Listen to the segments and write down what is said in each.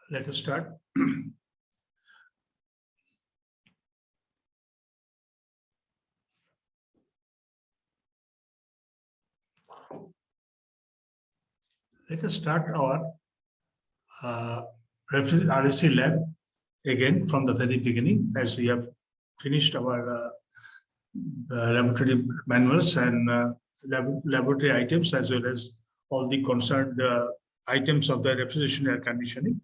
Let us start. Let us start our RSC lab again from the very beginning, as we have finished our laboratory manuals and laboratory items, as well as all the concerned items of the refrigeration air conditioning.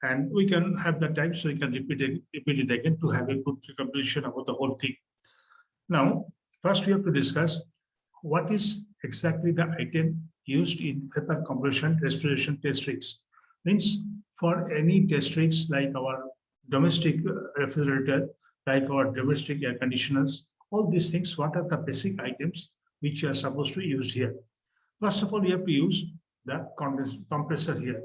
And we can have the time, so we can repeat it again to have a good comprehension about the whole thing. Now, first we have to discuss what is exactly the item used in vapor compression refrigeration test rigs. Means for any test rigs like our domestic refrigerator, like our domestic air conditioners, all these things, what are the basic items which are supposed to be used here? First of all, we have to use the compressor here.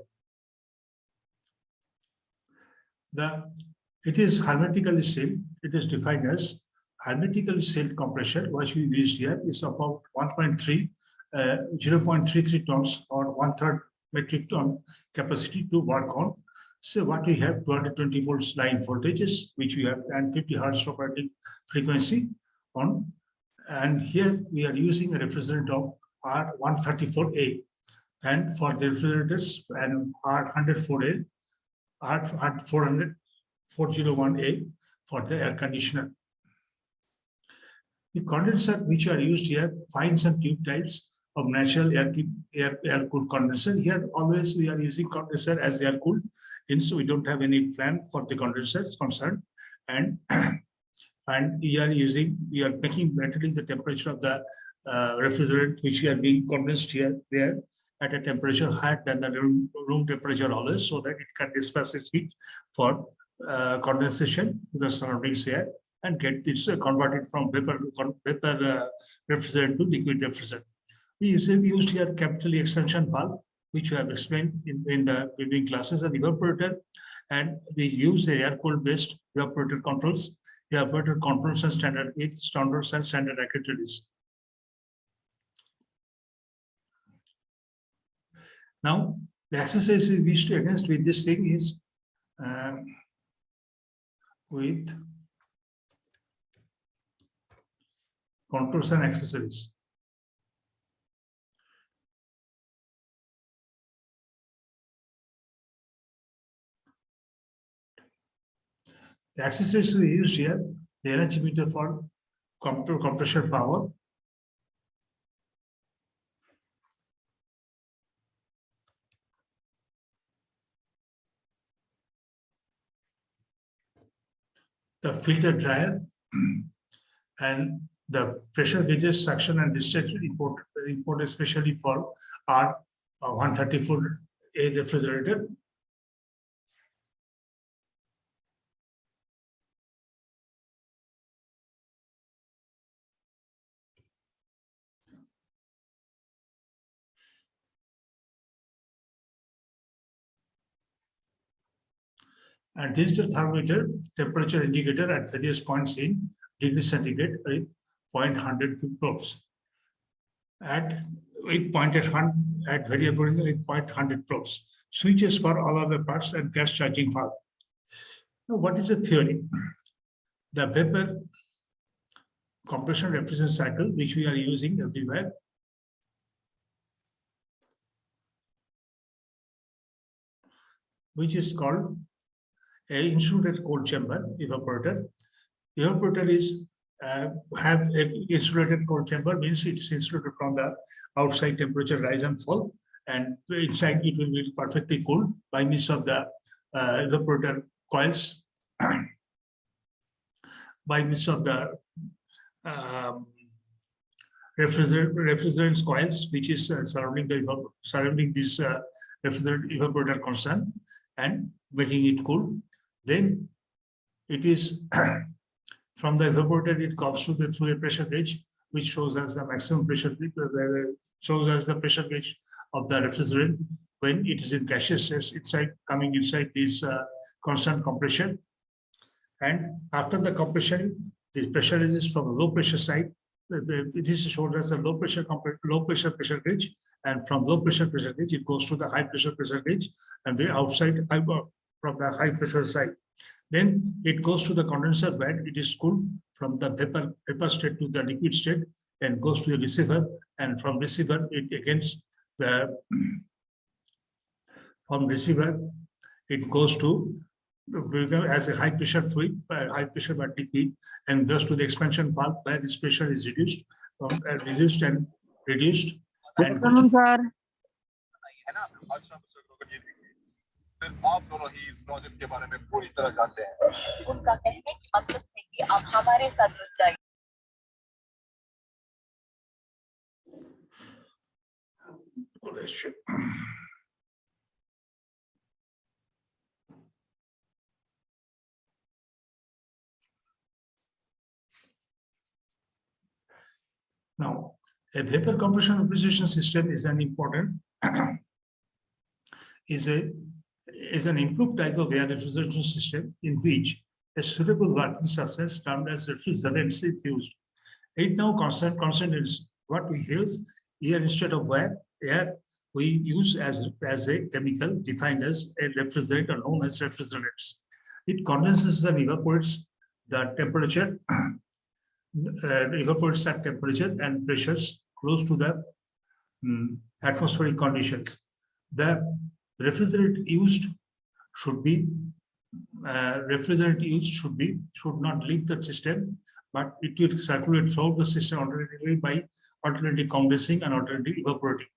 It is hermetically sealed. It is defined as hermetically sealed compressor. What we used here is about 0.33 tons or 1/3 metric ton capacity to work on. So what we have 220 volts line voltages, which we have, and 50 hertz operating frequency on. And here we are using a refrigerant of R134A, and for the refrigerators and R104A. R401A for the air conditioner. The condenser which are used here, fines and tube types of natural air-cooled condenser. Here always we are using condenser as air-cooled, and so we don't have any plan for the condenser is concerned. And we are maintaining the temperature of the refrigerant which we are being condensed here there at a temperature higher than the room temperature always, so that it can disperse its heat for condensation to the surroundings air and get this converted from vapor refrigerant to liquid refrigerant. We used here capital extension valve, which we have explained in the previous classes, an evaporator, and we use the air-cooled based evaporator controls. The evaporator controls and standard with standards and standard activities. Now, the exercise we wish to against with this thing is with controls and accessories. The accessories we use here, the energy meter for compression power, the filter dryer, and the pressure gauges, suction and discharge import especially for our 134A refrigerator. And digital thermometer, temperature indicator at various points in degrees centigrade with 0.100 probes. With variable with 0.100 probes. Switches for all other parts and gas charging valve. Now, what is the theory? The vapor compression refrigeration cycle, which we are using everywhere, which is called an insulated cold chamber evaporator. Evaporator is have an insulated cold chamber, means it's insulated from the outside temperature rise and fall, and inside it will be perfectly cooled by means of the evaporator coils, by means of the refrigerant coils, which is surrounding this refrigerant evaporator concern. and making it cool. Then it is from the evaporator, it comes to the through a pressure gauge, which shows us the maximum pressure, shows us the pressure gauge of the refrigerant when it is in gaseous state inside, coming inside this constant compression. And after the compression, the pressure is from a low pressure side. This shows us a low pressure pressure gauge, and from low pressure gauge, it goes to the high pressure gauge, and the outside from the high pressure side. Then it goes to the condenser where it is cooled from the vapor state to the liquid state, and goes to the receiver, and from receiver it against the from receiver it goes to as a high pressure fluid, high pressure but liquid, and goes to the expansion valve where this pressure is reduced and reduced. And आप दोनों ही इस project के बारे में पूरी तरह जानते हैं। उनका कहने का मतलब है कि आप हमारे साथ जुड़ जाइए। Now, a vapor compression refrigeration system is an important is an improved type of air refrigeration system in which a suitable working substance termed as refrigerant is used. It now constant is what we use here instead of air we use as a chemical defined as a refrigerant or known as refrigerants. It condenses and evaporates the temperature, evaporates at temperature and pressures close to the atmospheric conditions. The refrigerant used should not leave the system, but it will circulate throughout the system alternatively by alternately condensing and alternately evaporating.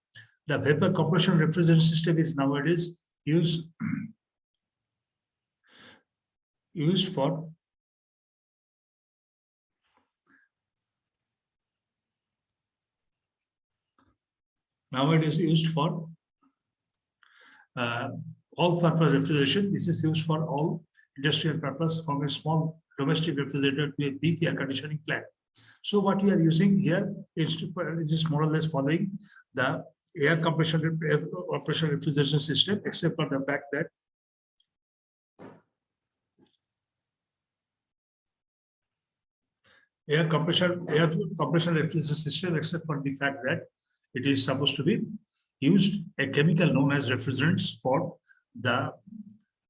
The vapor compression refrigerant system is nowadays used for all-purpose refrigeration. This is used for all industrial purpose, from a small domestic refrigerator to a big air conditioning plant. So what we are using here is just more or less following the air compression refrigeration system, except for the fact that air compression refrigeration system, except for the fact that it is supposed to be used a chemical known as refrigerants for the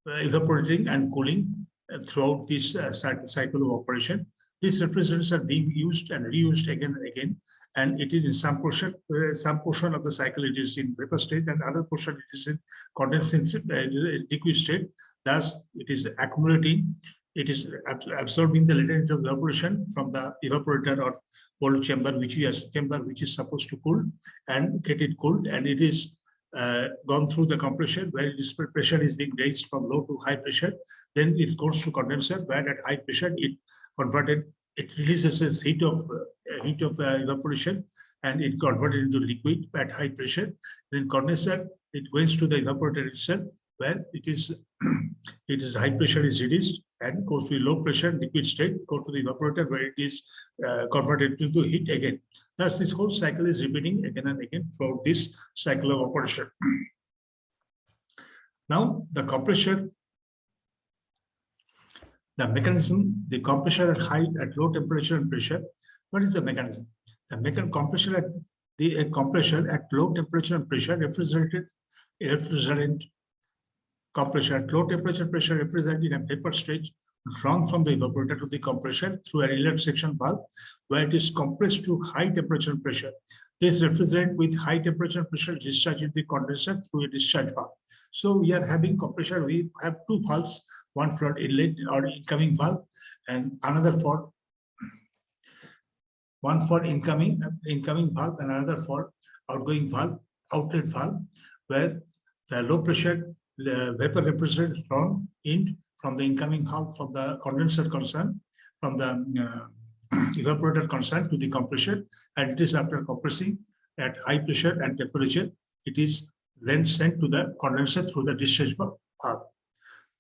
evaporating and cooling throughout this cycle of operation. These refrigerants are being used and reused again and again, and it is in some portion of the cycle it is in vapor state, and other portion it is in condensing liquid state. Thus, it is accumulating. It is absorbing the latent evaporation from the evaporator or cold chamber, which is supposed to cool and get it cooled, and it is gone through the compression where this pressure is being raised from low to high pressure. Then it goes to condenser where at high pressure it releases this heat of evaporation, and it converted into liquid at high pressure. Then condenser, it goes to the evaporator itself where it is high pressure is reduced and goes to low pressure liquid state, go to the evaporator where it is converted to heat again. Thus, this whole cycle is repeating again and again throughout this cycle of operation. Now, the compressor, the mechanism, the compressor at low temperature and pressure. What is the mechanism? The compressor at low temperature and pressure, refrigerant compression at low temperature pressure represented in a vapor stage drawn from the evaporator to the compressor through an inlet section valve where it is compressed to high temperature and pressure. This refrigerant with high temperature and pressure discharged into the condenser through a discharge valve. So we are having compressor. We have two valves, one for inlet or incoming valve, and another for incoming valve, and another for outgoing valve, outlet valve, where the low pressure vapor refrigerant is drawn in from the incoming valve, from the condenser concern, from the evaporator concern to the compressor, and it is after compressing at high pressure and temperature, it is then sent to the condenser through the discharge valve.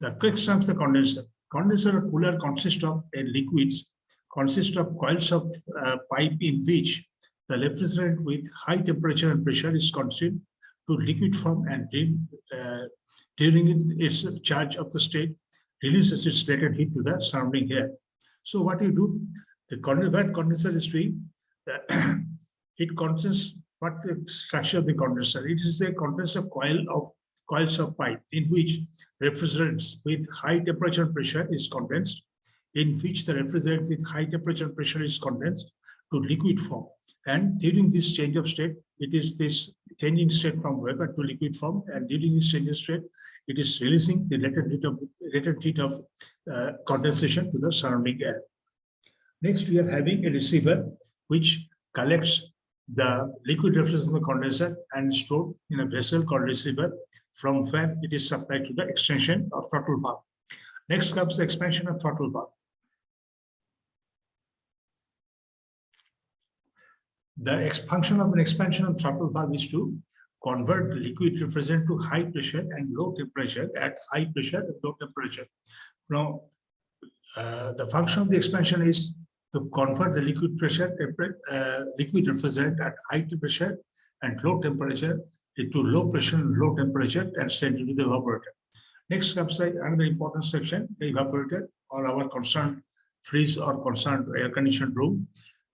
The quick comes the condenser. Condenser or cooler consists of coils of pipe in which the refrigerant with high temperature and pressure is constrained to liquid form, and during its charge of the state releases its latent heat to the surrounding air. So what you do, what condenser is doing, it consists what the structure of the condenser. It is a condenser coils of pipe in which refrigerants with high temperature and pressure is condensed, in which the refrigerant with high temperature and pressure is condensed to liquid form. And during this change of state, it is this changing state from vapor to liquid form. And during this change of state, it is releasing the latent heat of condensation to the surrounding air. Next, we are having a receiver which collects the liquid refrigerant from the condenser and stored in a vessel called receiver, from where it is supplied to the extension of throttle valve. Next comes the expansion of throttle valve. The function of an expansion of throttle valve is to convert liquid refrigerant to high pressure and low temperature at high pressure and low temperature. Now, the function of the expansion is to convert the liquid refrigerant at high pressure and low temperature into low pressure and low temperature and send it to the evaporator. Next comes another important section, the evaporator, or our concerned freeze or concerned air conditioned room.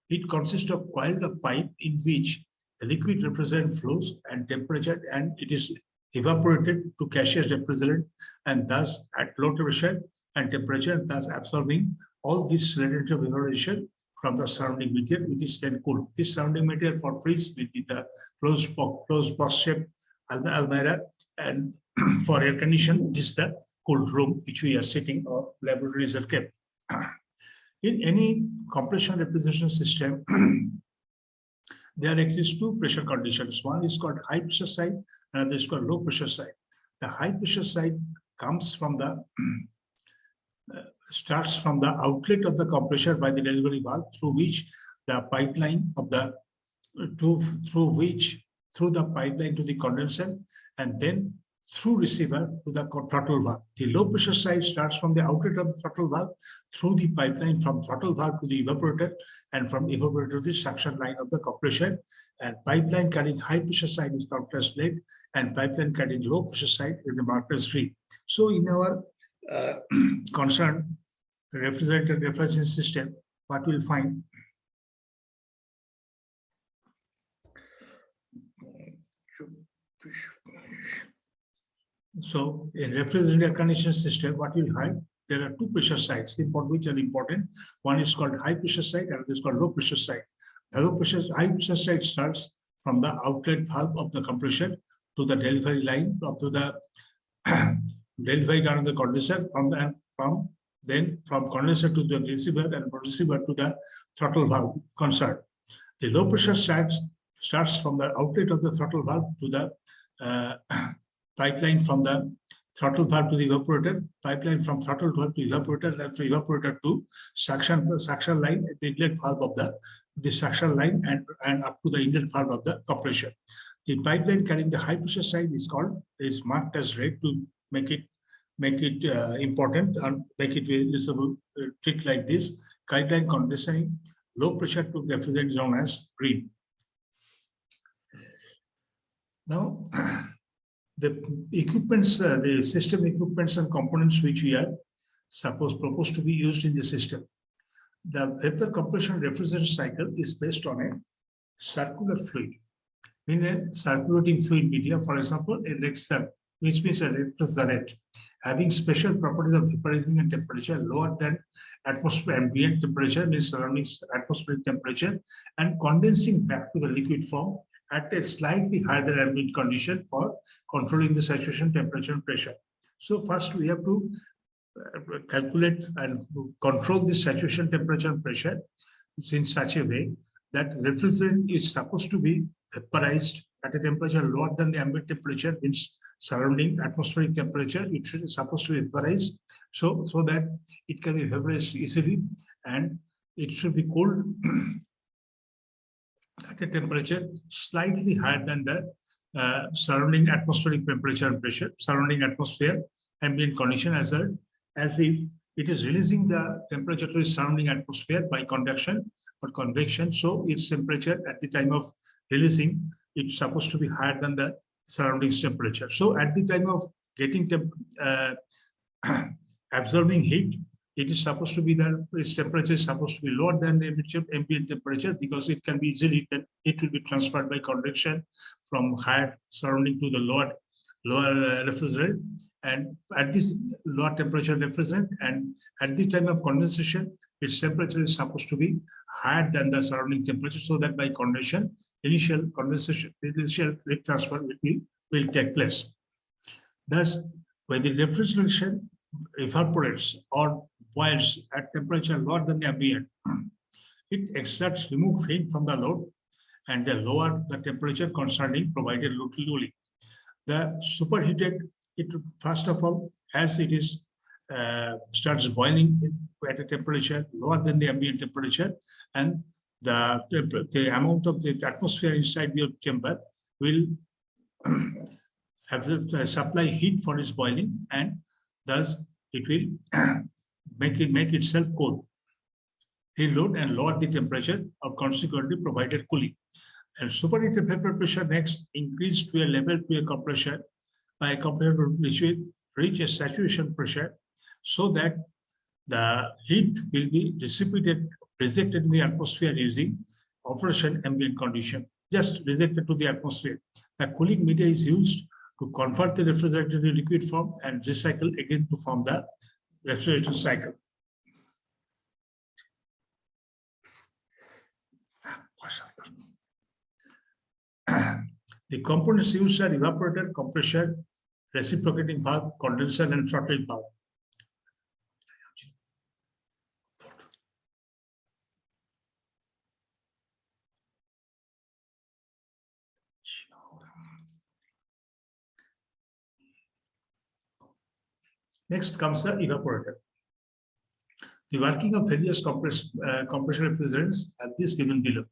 It consists of coiled up pipe in which the liquid refrigerant flows and temperature, and it is evaporated to gaseous refrigerant, and thus at low pressure and temperature, thus absorbing all this relative evaporation from the surrounding material, which is then cooled. This surrounding material for freeze will be the closed box shaped almirah, and for air condition, it is the cooled room which we are sitting, or laboratories are kept. In any compression refrigeration system, there exist two pressure conditions. One is called high pressure side, another is called low pressure side. The high pressure side comes from the starts from the outlet of the compressor by the delivery valve, through which the pipeline of the through the pipeline to the condenser, and then through receiver to the throttle valve. The low pressure side starts from the outlet of the throttle valve through the pipeline from throttle valve to the evaporator, and from evaporator to the suction line of the compressor. And pipeline carrying high pressure side is marked as red, and pipeline carrying low pressure side is marked as green. So in our concerned refrigeration system, what we'll find, so in refrigerant air conditioning system, what you'll find, there are two pressure sides, which are important. One is called high pressure side, and this is called low pressure side. The high pressure side starts from the outlet valve of the compressor to the delivery line, up to the delivery line of the condenser, from condenser to the receiver, and from receiver to the throttle valve concerned. The low pressure starts from the outlet of the throttle valve to the pipeline from the throttle valve to the evaporator, pipeline from throttle valve to evaporator, and from evaporator to suction line at the inlet valve of the suction line, and up to the inlet valve of the compressor. The pipeline carrying the high pressure side is marked as red to make it important and make it visible. Treat like this. Pipeline condensing low pressure to refrigerant is known as green. Now, the equipments, the system equipments and components which we are proposed to be used in the system. The vapor compression refrigerant cycle is based on a circular fluid. In a circulating fluid medium, for example, a red cell, which means a refrigerant, having special properties of vaporizing and temperature lower than atmospheric ambient temperature, means surrounding atmospheric temperature, and condensing back to the liquid form at a slightly higher than ambient condition for controlling the saturation temperature and pressure. So first we have to calculate and control the saturation temperature and pressure in such a way that refrigerant is supposed to be vaporized at a temperature lower than the ambient temperature, means surrounding atmospheric temperature. It should be supposed to be vaporized so that it can be vaporized easily, and it should be cooled at a temperature slightly higher than the surrounding atmospheric temperature and pressure, surrounding atmosphere, ambient condition as if it is releasing the temperature to the surrounding atmosphere by conduction or convection. So its temperature at the time of releasing, it's supposed to be higher than the surroundings temperature. So at the time of getting absorbing heat, it is supposed to be that its temperature is supposed to be lower than the ambient temperature, because it can be easily, it will be transferred by convection from higher surrounding to the lower refrigerant, and at this lower temperature refrigerant, and at the time of condensation, its temperature is supposed to be higher than the surrounding temperature, so that by condension, initial heat transfer will take place. Thus, when the refrigeration evaporates or boils at temperature lower than the ambient, it exerts remove heat from the load and then lower the temperature concerning provided load cooling. The superheated, it first of all, as it is starts boiling at a temperature lower than the ambient temperature, and the amount of the atmosphere inside your chamber will have to supply heat for its boiling, and thus it will make itself cold. Heat load and lower the temperature of consequently provided cooling. And superheated vapor pressure next increased to a level to a compressor by a compressor which will reach a saturation pressure, so that the heat will be dissipated, rejected in the atmosphere using operation ambient condition, just rejected to the atmosphere. The cooling media is used to convert the refrigerant to liquid form and recycle again to form the refrigeration cycle. The components used are evaporator, compressor, reciprocating valve, condenser, and throttle valve. Next comes the evaporator. The working of various compressor refrigerants are this given below.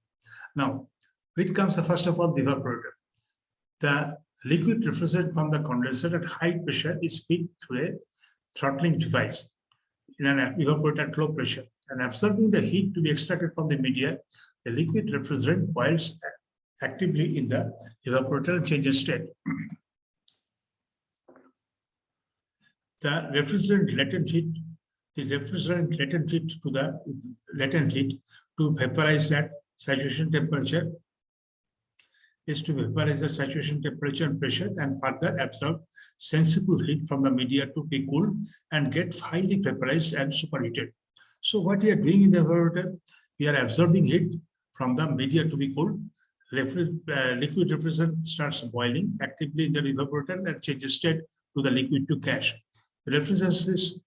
Now, it comes first of all the evaporator. The liquid refrigerant from the condenser at high pressure is fed through a throttling device in an evaporator at low pressure, and absorbing the heat to be extracted from the media, the liquid refrigerant boils actively in the evaporator and changes state. The refrigerant latent heat to vaporize at saturation temperature is to vaporize the saturation temperature and pressure, and further absorb sensible heat from the media to be cooled and get highly vaporized and superheated. So what we are doing in the evaporator, we are absorbing heat from the media to be cooled. Liquid refrigerant starts boiling actively in the evaporator and changes state to the liquid to gas. The refrigerant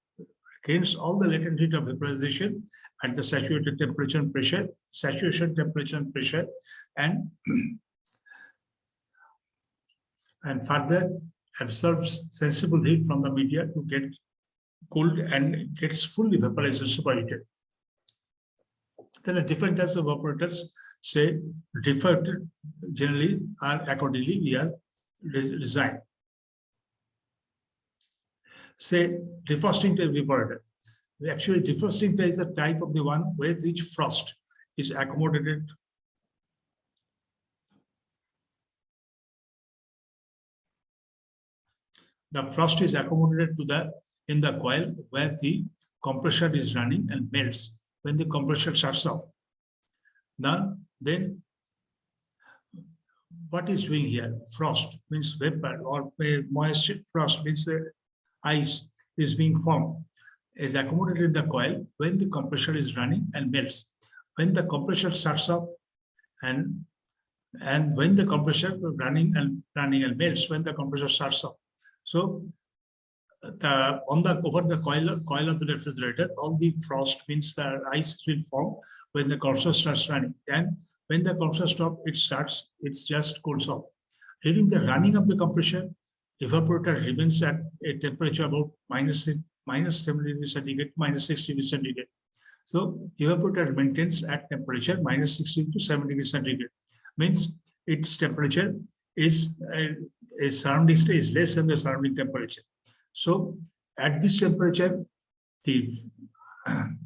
gains all the latent heat of vaporization at the saturated temperature and pressure, and further absorbs sensible heat from the media to get cooled and gets fully vaporized and superheated. There are different types of evaporators, say different generally are accordingly we are designed. Say defrosting type evaporator. Actually, defrosting type is the type of the one where which frost is accommodated. The frost is accommodated to in the coil where the compressor is running and melts when the compressor shuts off. Now, then what is doing here? Frost means vapor, or moist frost means the ice is being formed, is accommodated in the coil when the compressor is running and melts. When the compressor shuts off, and when the compressor running and melts when the compressor shuts off. So over the coil of the refrigerator, all the frost means the ice will form when the compressor starts running. And when the compressor stops, it just cools off. During the running of the compressor, evaporator remains at a temperature about minus 10 degrees centigrade, minus 6 degrees centigrade. So evaporator maintains at temperature minus 16 to 7 degrees centigrade. Means its temperature is surrounding state is less than the surrounding temperature. So At this temperature, the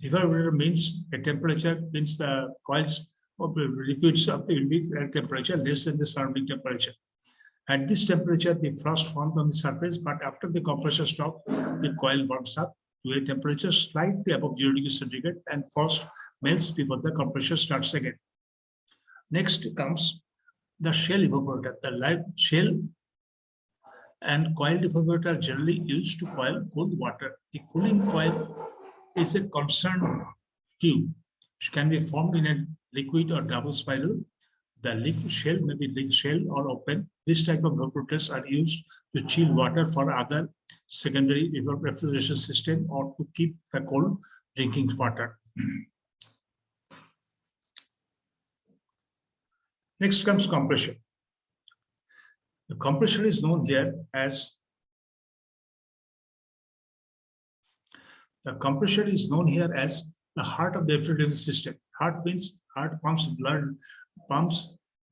evaporator means a temperature means the coils of the liquids of the will be at temperature less than the surrounding temperature. At this temperature, the frost forms on the surface, but after the compressor stops, the coil warms up to a temperature slightly above 0 degrees centigrade and frost melts before the compressor starts again. Next comes the shell evaporator. The live shell and coiled evaporator are generally used to boil cold water. The cooling coil is a concerned tube which can be formed in a liquid or double spiral. The liquid shell may be liquid shell or open. This type of evaporators are used to chill water for other secondary refrigeration system or to keep the cold drinking water. Next comes compression. The compression is known here as the heart of the refrigeration system. Heart means heart pumps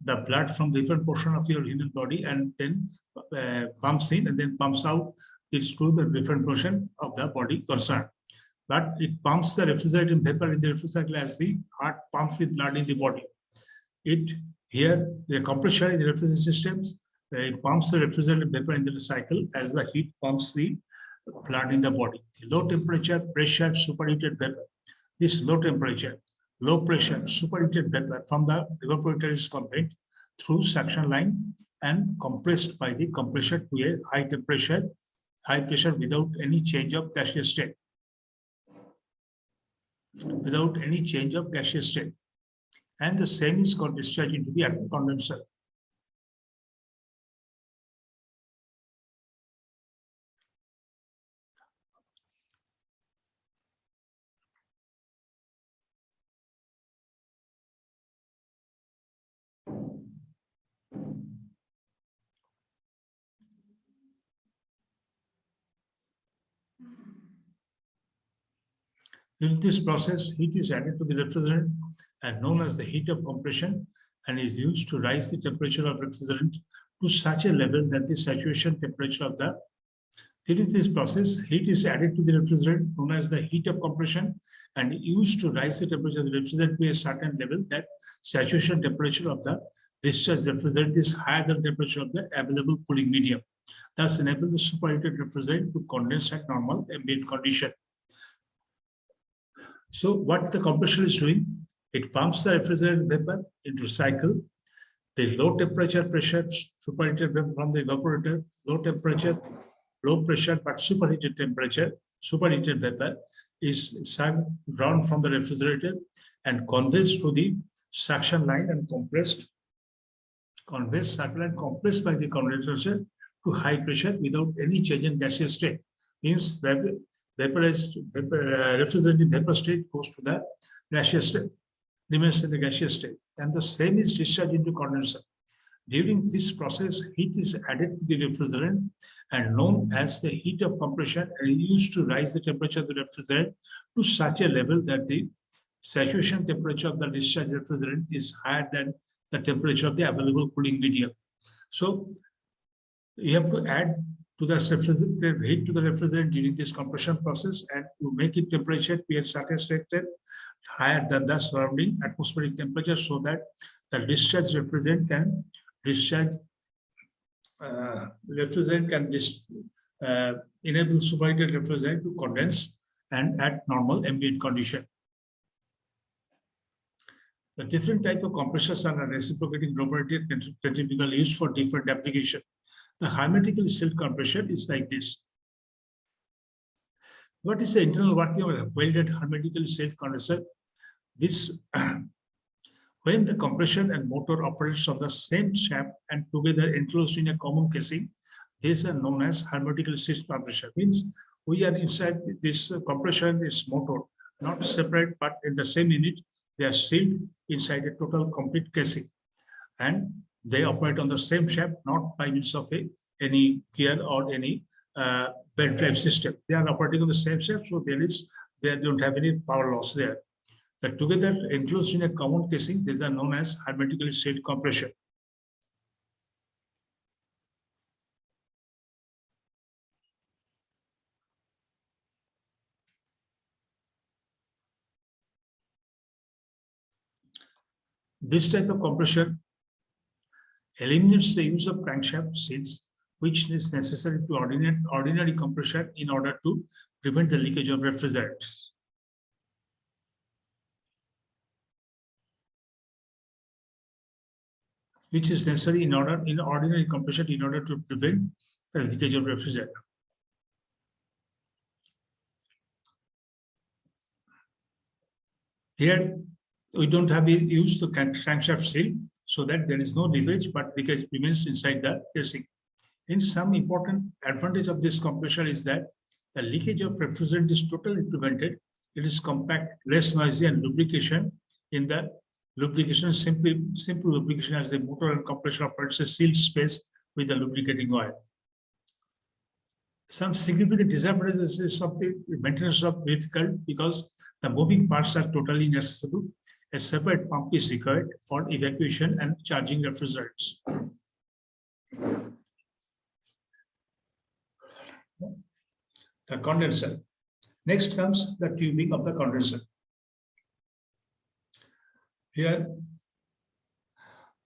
the blood from different portion of your human body and then pumps in and then pumps out this through the different portion of the body concerned. But it pumps the refrigerating vapor in the refrigerator as the heart pumps the blood in the body. Here the compression in the refrigerator systems, it pumps the refrigerating vapor in the cycle as the heat pumps the blood in the body. Low temperature, pressure, superheated vapor. This low temperature, low pressure, superheated vapor from the evaporator is conveyed through suction line and compressed by the compressor to a high pressure without any change of gaseous state. Without any change of gaseous state. And the same is discharged into the condenser. In this process, heat is added to the refrigerant and known as the heat of compression and is used to rise the temperature of refrigerant to such a level that the saturation temperature of the during this process, heat is added to the refrigerant known as the heat of compression and used to rise the temperature of the refrigerant to a certain level that saturation temperature of the discharged refrigerant is higher than the temperature of the available cooling medium. Thus enable the superheated refrigerant to condense at normal ambient condition. So what the compressor is doing, it pumps the refrigerant vapor into cycle. The low temperature pressure superheated vapor from the evaporator, low temperature, low pressure but superheated vapor is drawn from the refrigerator and conveys to the suction line and compressed by the condenser to high pressure without any change in gaseous state. Means refrigerating vapor state goes to the gaseous state, remains in the gaseous state, and the same is discharged into condenser. During this process, heat is added to the refrigerant and known as the heat of compression and used to rise the temperature of the refrigerant to such a level that the saturation temperature of the discharged refrigerant is higher than the temperature of the available cooling medium. So you have to add to the refrigerant heat to the refrigerant during this compression process and to make it temperature to a certain state higher than the surrounding atmospheric temperature so that the discharged refrigerant can discharge enable superheated refrigerant to condense and at normal ambient condition. The different type of compressors are reciprocating evaporator typically used for different application. The hermetically sealed compressor is like this. What is the internal working of a welded hermetically sealed condenser? This when the compression and motor operates on the same shaft and together enclosed in a common casing, these are known as hermetically sealed compressor. Means we are inside this compression, this motor, not separate, but in the same unit, they are sealed inside a total complete casing. And they operate on the same shaft, not by means of any gear or any belt drive system. They are operating on the same shaft, so they don't have any power loss there. That together enclosed in a common casing, these are known as hermetically sealed compression. This type of compressor eliminates the use of crankshaft seals, which is necessary to ordinary compressor in order to prevent the leakage of refrigerant. Which is necessary in ordinary compressor in order to prevent the leakage of refrigerant. Here, we don't have used the crankshaft seal so that there is no leakage, but leakage remains inside the casing. In some important advantage of this compressor is that the leakage of refrigerant is totally prevented. It is compact, less noisy, and lubrication in the lubrication, simple lubrication as the motor and compressor operates a sealed space with the lubricating oil. Some significant disadvantages of the maintenance of difficult because the moving parts are totally inaccessible. A separate pump is required for evacuation and charging refrigerants. The condenser. Next comes the tubing of the condenser. Here,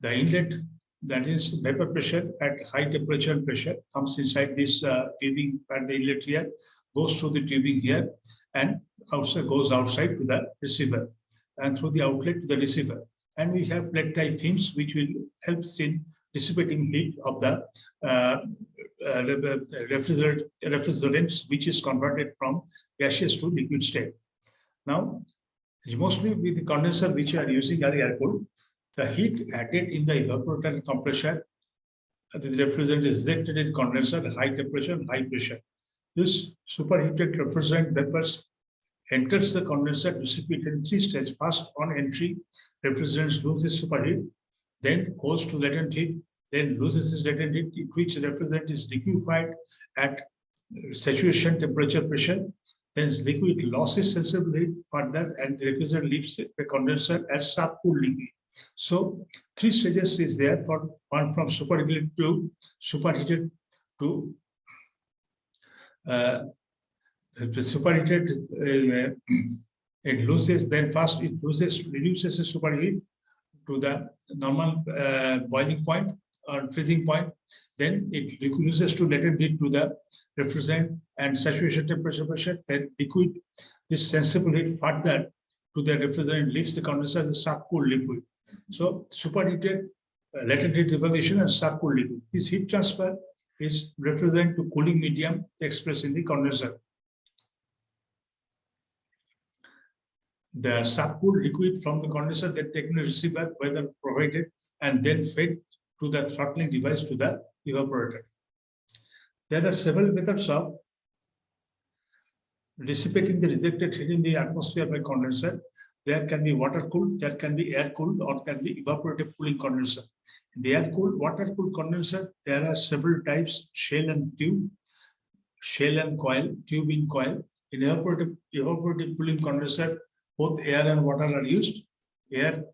the inlet, that is vapor pressure at high temperature and pressure, comes inside this tubing at the inlet here, goes through the tubing here, and goes outside to the receiver, and through the outlet to the receiver. And we have plate type fins which will help in dissipating heat of the refrigerants, which is converted from gaseous to liquid state. Now, mostly with the condenser which you are using are air-cooled. The heat added in the evaporator and compressor, the refrigerant is ejected in condenser at high temperature and high pressure. This superheated refrigerant vapors enters the condenser dissipated in 3 stages. First, on entry, refrigerant loses superheat, then goes to latent heat, then loses its latent heat, in which refrigerant is liquefied at saturation temperature pressure. Then liquid losses sensible heat further, and the refrigerant leaves the condenser as subcooled liquid. So 3 stages is there for one, from superheated to superheated. It loses, then first it reduces the superheat to the normal boiling point or freezing point. Then it reduces to latent heat to the refrigerant and saturation temperature pressure. Then liquid, this sensible heat further to the refrigerant leaves the condenser as a subcooled liquid. So superheated, latent heat evacuation and subcooled liquid. This heat transfer is refrigerant to cooling medium expressed in the condenser. The subcooled liquid from the condenser then taken to receiver, whether provided, and then fed to the throttling device to the evaporator. There are several methods of dissipating the rejected heat in the atmosphere by condenser. There can be water cooled, there can be air cooled, or can be evaporative cooling condenser. In the air cooled, water cooled condenser, there are several types: shell and tube, shell and coil, tube in coil. In evaporative cooling condenser, both air and water are used. Air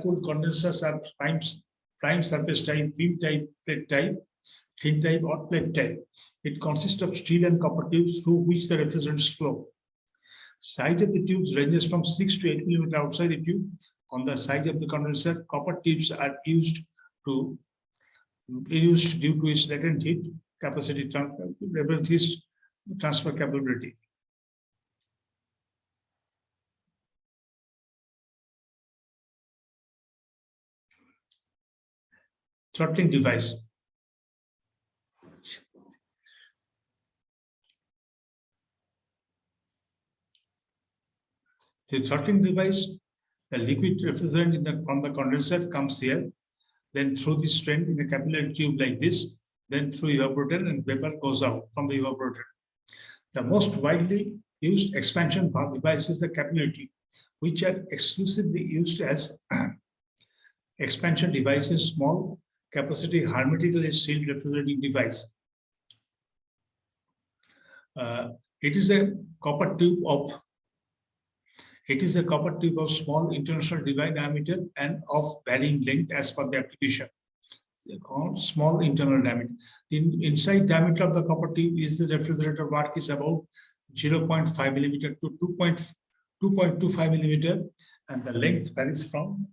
cooled condensers are prime surface type, film type, plate type, thin type, or plate type. It consists of steel and copper tubes through which the refrigerants flow. Size of the tubes ranges from 6 to 8 mm outside the tube. On the side of the condenser, copper tubes are used due to its latent heat capacity, transfer capability. Throttling device. The throttling device, the liquid refrigerant from the condenser comes here, then through the strain in a capillary tube like this, then through evaporator, and vapor goes out from the evaporator. The most widely used expansion valve device is the capillary tube, which are exclusively used as expansion devices, small capacity hermetically sealed refrigerating device. It is a copper tube of small international diameter and of varying length as per the application. Small internal diameter. The inside diameter of the copper tube is the refrigerator work is about 0.5 millimeter to 2.25 millimeter, and the length varies from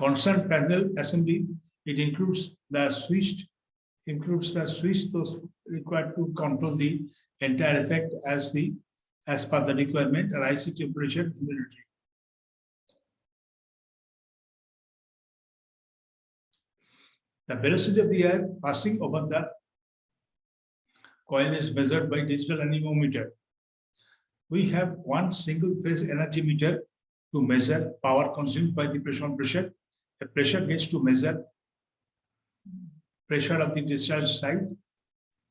Constant parallel assembly, it includes the switch those required to control the entire effect as per the requirement and IC temperature humidity. The velocity of the air passing over the coil is measured by digital anemometer. We have one single phase energy meter to measure power consumed by the pressure. A pressure gauge to measure pressure of the discharge side.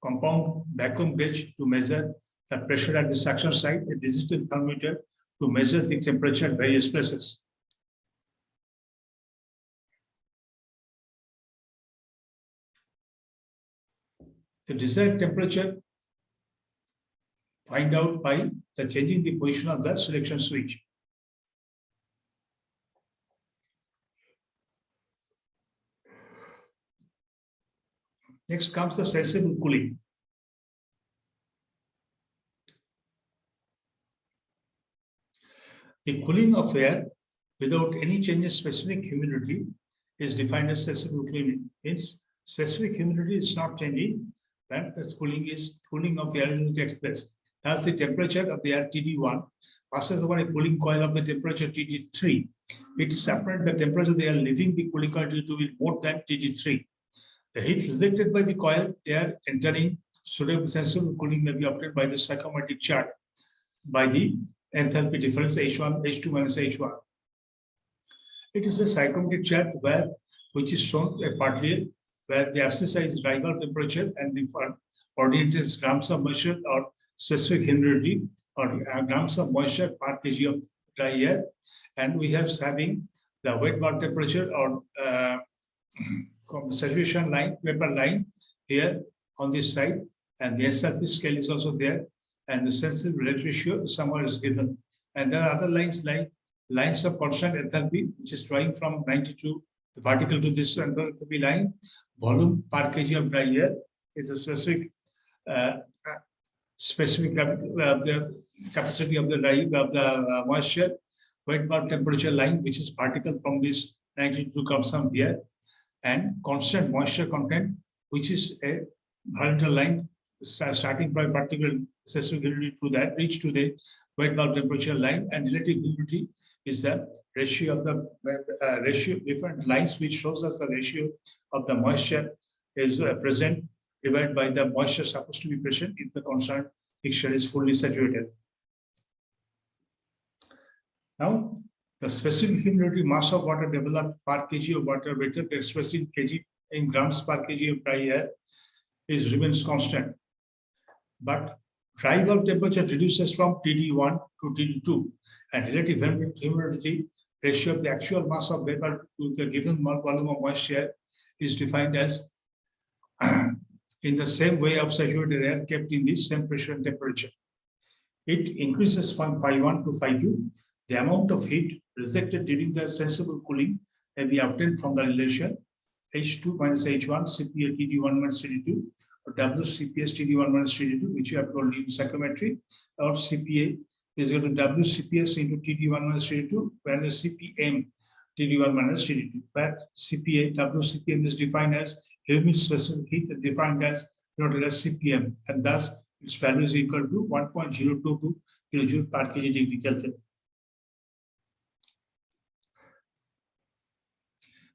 Compound vacuum gauge to measure the pressure at the suction side. A digital thermometer to measure the temperature at various places. The desired temperature find out by the changing the position of the selection switch. Next comes the sensible cooling. The cooling of air without any change in specific humidity is defined as sensible cooling. Means specific humidity is not changing, but the cooling of air will take place. Thus, the temperature of the air TD1 passes over a cooling coil of the temperature TD3. It is apparent the temperature they are leaving the cooling coil to be more than TD3. The heat rejected by the coil air entering suitable sensible cooling may be obtained by the psychometric chart by the enthalpy difference H1, H2 minus H1. It is a psychometric chart which is shown partly where the abscissa is arrival temperature and the coordinate is grams of moisture or specific humidity or grams of moisture per kg of dry air, and we have having the wet bulb temperature or saturation line, vapor line here on this side, and the enthalpy scale is also there, and the sensitive rate ratio somewhere is given. And there are other lines like lines of constant enthalpy, which is drawing from 92 the vertical to this enthalpy line. Volume per kg of dry air is a specific the capacity of the dry of the moisture. Wet bulb temperature line, which is particle from this 92 comes from here, and constant moisture content, which is a horizontal line starting from a particular specific humidity to that reach to the wet bulb temperature line, and relative humidity is the ratio of the ratio different lines which shows us the ratio of the moisture is present divided by the moisture supposed to be present if the concerned mixture is fully saturated. Now, the specific humidity mass of water developed per kg of water vapor expressed in kg in grams per kg of dry air remains constant. But dry bulb temperature reduces from TD1 to TD2, and relative humidity ratio of the actual mass of vapor to the given volume of moisture is defined as in the same way of saturated air kept in the same pressure and temperature. It increases from phi1 to phi2. The amount of heat rejected during the sensible cooling may be obtained from the relation H2 minus H1 CPA TD1 minus TD2 or W CPS TD1 minus TD2, which you have told in psychometry, or CPA is equal to W CPS into TD1 minus TD2, whereas CPM TD1 minus TD2. But CPA, W CPM is defined as humid specific heat defined as noted as CPM, and thus its value is equal to 1.022 kilojoule per kg degree Kelvin.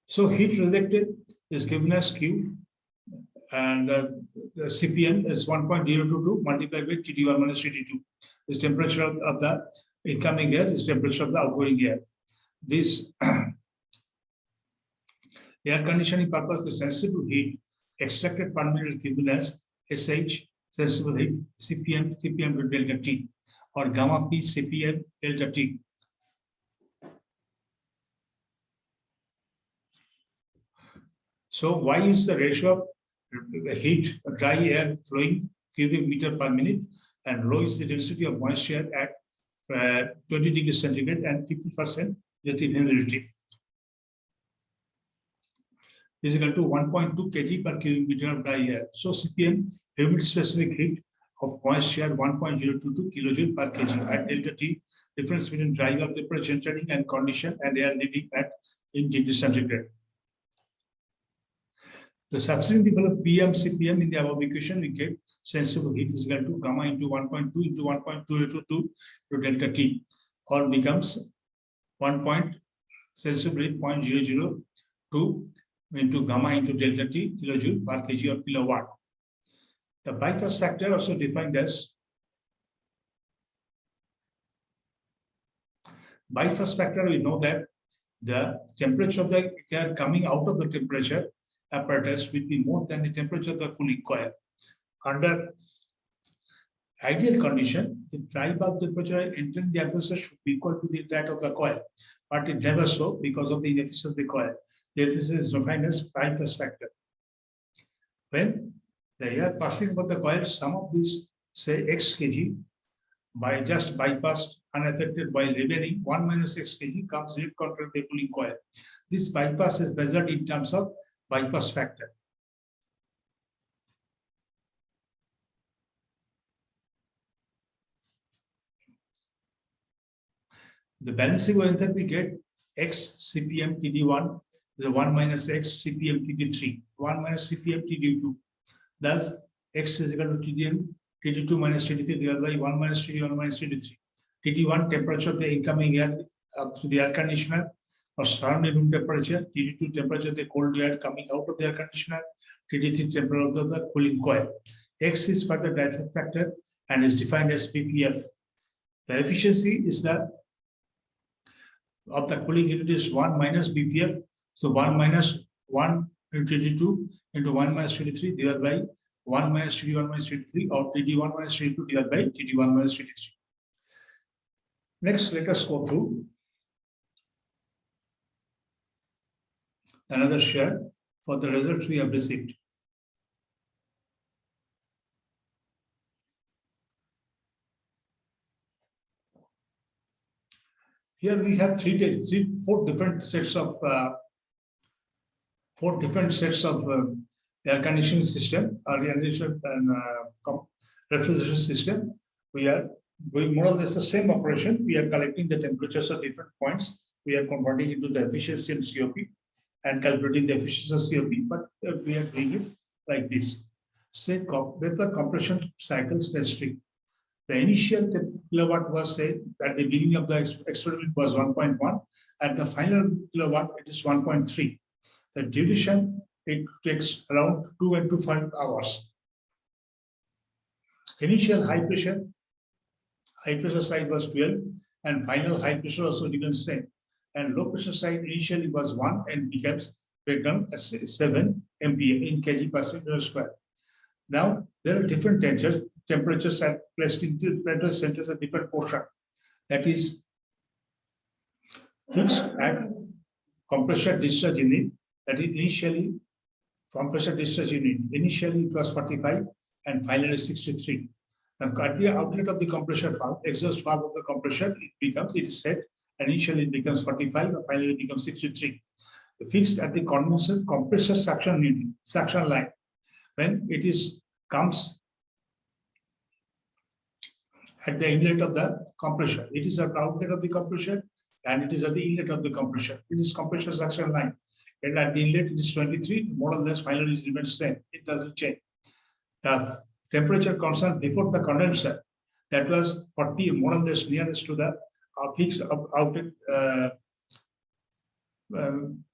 So heat rejected is given as Q, and the CPM is 1.022 multiplied by TD1 minus TD2. This temperature of the incoming air is temperature of the outgoing air. This air conditioning purpose, the sensible heat extracted per minute given as SH, sensible heat, CPM with delta T, or gamma P CPM delta T. So why is the ratio of heat, dry air flowing cubic meter per minute, and rho is the density of moisture at 20 degrees centigrade and 50% relative humidity. Is equal to 1.2 kg per cubic meter of dry air. So CPM, humid specific heat, of moisture 1.022 kilojoule per kg. At delta T, difference between dry bulb temperature entering and condition and air leaving at in degree centigrade. The subsequent developed PM CPM in the above equation, we get sensible heat is equal to gamma into 1.2 into 1.2 to delta T, or becomes 1. Sensible heat 0.002 into gamma into delta T kilojoule per kg or kilowatt. The bypass factor also defined as bypass factor. We know that the temperature of the air coming out of the temperature apparatus will be more than the temperature of the cooling coil. Under ideal condition, the dry bulb temperature entering the atmosphere should be equal to that of the coil, but it never so because of the inefficiency of the coil. This is defined as bypass factor. When the air passing over the coil, some of these, say x kg, by just bypassed unaffected, while remaining 1 minus x kg comes in contact with the cooling coil. This bypass is measured in terms of bypass factor. The balancing of enthalpy get x CPM TD1, the 1 minus x CPM TD3, 1 minus CPM TD2. Thus, x is equal to TDM, TD2 minus TD3 divided by 1 minus TD1 minus TD3. TD1 temperature of the incoming air through the air conditioner or surrounding room temperature, TD2 temperature of the cold air coming out of the air conditioner, TD3 temperature of the cooling coil. X is for the diaphragm factor and is defined as ppf. The efficiency is the of the cooling unit is 1 minus BPF. So 1 minus 1 into TD2 into 1 minus TD3 divided by 1 minus TD1 minus TD3 or TD1 minus TD2 divided by TD1 minus TD3. Next, let us go through another share for the results we have received. Here we have four different sets of air conditioning system, refrigeration system. We are doing more or less the same operation. We are collecting the temperatures at different points. We are converting into the efficiency in COP and calculating the efficiency of COP. But we are doing it like this. Say vapor compression cycles testing. The initial kilowatt was said at the beginning of the experiment was 1.1. At the final kilowatt, it is 1.3. The duration, it takes around 2 to 5 hours. Initial high pressure side was 12, and final high pressure also becomes same. And low pressure side initially was 1 and becomes breakdown as 7 MPa in kg per centimeter square. Now there are different temperatures are placed into temperature centers at different portion. That is fixed at compressor discharge unit. That is initially compressor discharge unit. Initially it was 45 and finally 63. Now at the outlet of the compressor valve, exhaust valve of the compressor, it is set. Initially it becomes 45 and finally it becomes 63. Fixed at the condenser compressor suction unit, suction line. When it comes at the inlet of the compressor, it is at the outlet of the compressor and it is at the inlet of the compressor. It is compressor suction line. And at the inlet it is 23, more or less finally it remains same. It doesn't change. The temperature constant before the condenser, that was 40, more or less nearest to the fixed outlet.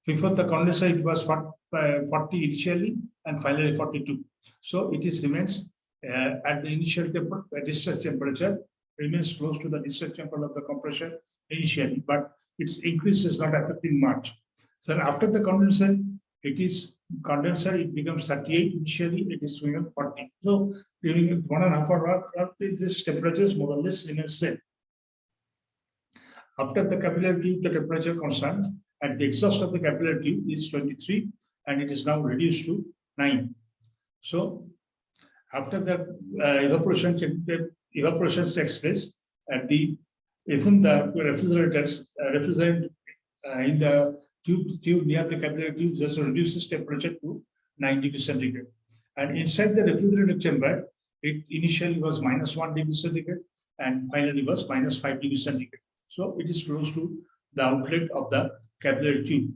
Before the condenser, it was 40 initially and finally 42. So it remains at the initial discharge temperature, remains close to the discharge temperature of the compressor initially, but its increase is not affecting much. So after the condenser, it becomes 38. Initially, it is 40. So during 1.5 hour, this temperature is more or less remains same. After the capillary tube, the temperature constant at the exhaust of the capillary tube is 23, and it is now reduced to 9. So after the evaporation takes place, at the even the refrigerant in the tube near the capillary tube just reduces temperature to 9 degrees centigrade. And inside the refrigerator chamber, it initially was -1 degree centigrade and finally was -5 degree centigrade. So it is close to the outlet of the capillary tube.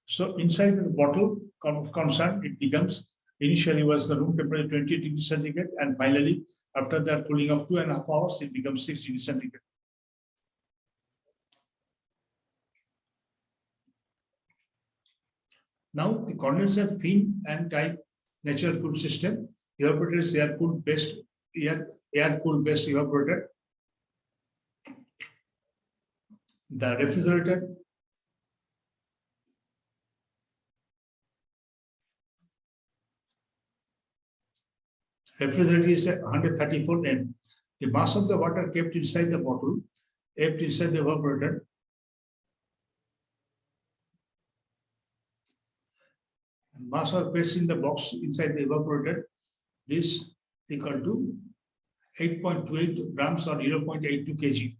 So inside the bottle of concern, it becomes initially was the room temperature 20 degrees centigrade, and finally, after that cooling of 2.5 hours, it becomes 6 degrees centigrade. Now, the condenser fin and type natural cooled system. Evaporator is air cooled best evaporator. The refrigerator is 134 N. The mass of the water kept inside the bottle, kept inside the evaporator, mass of placed in the box inside the evaporator, this equal to 8.28 grams or 0.82 kg.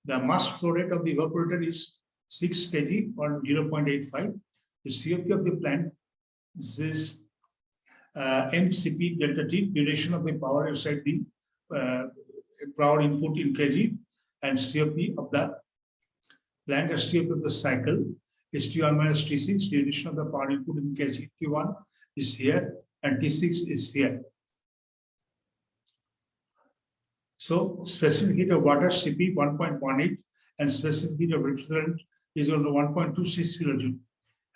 The mass flow rate of the evaporator is 6 kg or 0.85. The COP of the plant is MCP delta T, duration of the power inside the power input in kg, and COP of the plant as COP of the cycle is T1 minus T6, duration of the power input in kg. T1 is here and T6 is here. So specific heat of water CP 1.18 and specific heat of refrigerant is equal to 1.26 kilojoule.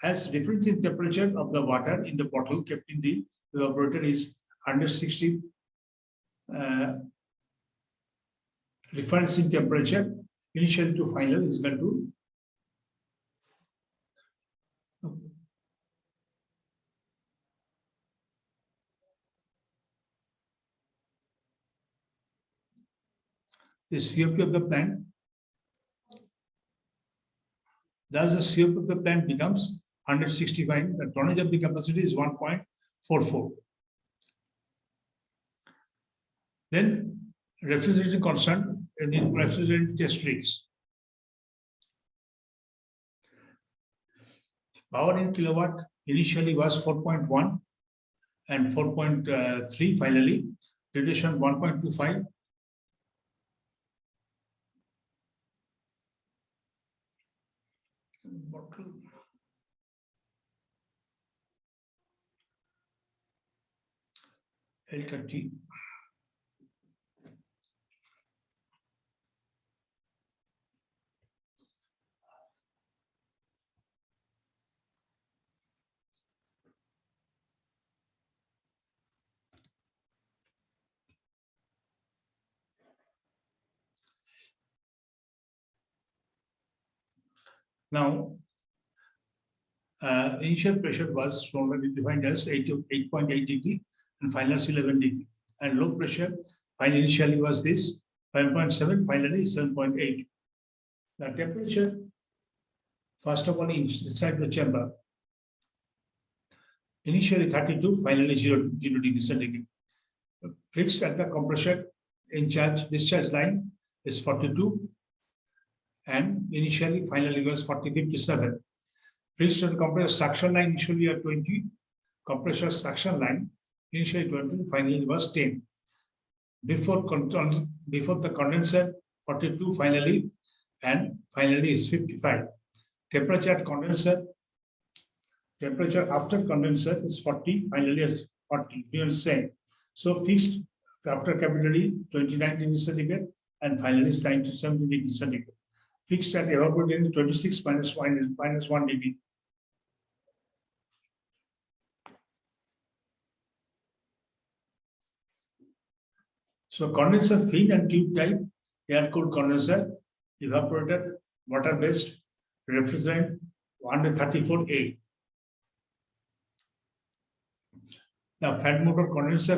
As difference in temperature of the water in the bottle kept in the evaporator is 160 reference in temperature initial to final is equal to the COP of the plant. Thus, the COP of the plant becomes 165. The tonnage of the capacity is 1.44. Then, refrigeration constant in the refrigeration test rigs. Power in kilowatt initially was 4.1 and 4.3 finally. Radiation 1.25. Bottle. L30. Now, initial pressure was defined as 8.8 degree and final 11 degree. And low pressure initially was this 5.7, finally 7.8. The temperature, first of all, inside the chamber, initially 32, finally 0 degree centigrade. Fixed at the compressor in charge discharge line is 42, and initially finally was 57. Fixed at the compressor suction line initially at 20, compressor suction line initially 20, finally was 10. Before the condenser 42 finally, and finally is 55. Temperature at condenser, temperature after condenser is 40, finally is 40. You understand? So fixed after capillary 29 degrees centigrade and finally is 97 degrees centigrade. Fixed at evaporator is 26 minus 1 degree. So condenser fin and tube type, air-cooled condenser, evaporator, water-based, refrigerant 134A. The fan motor condenser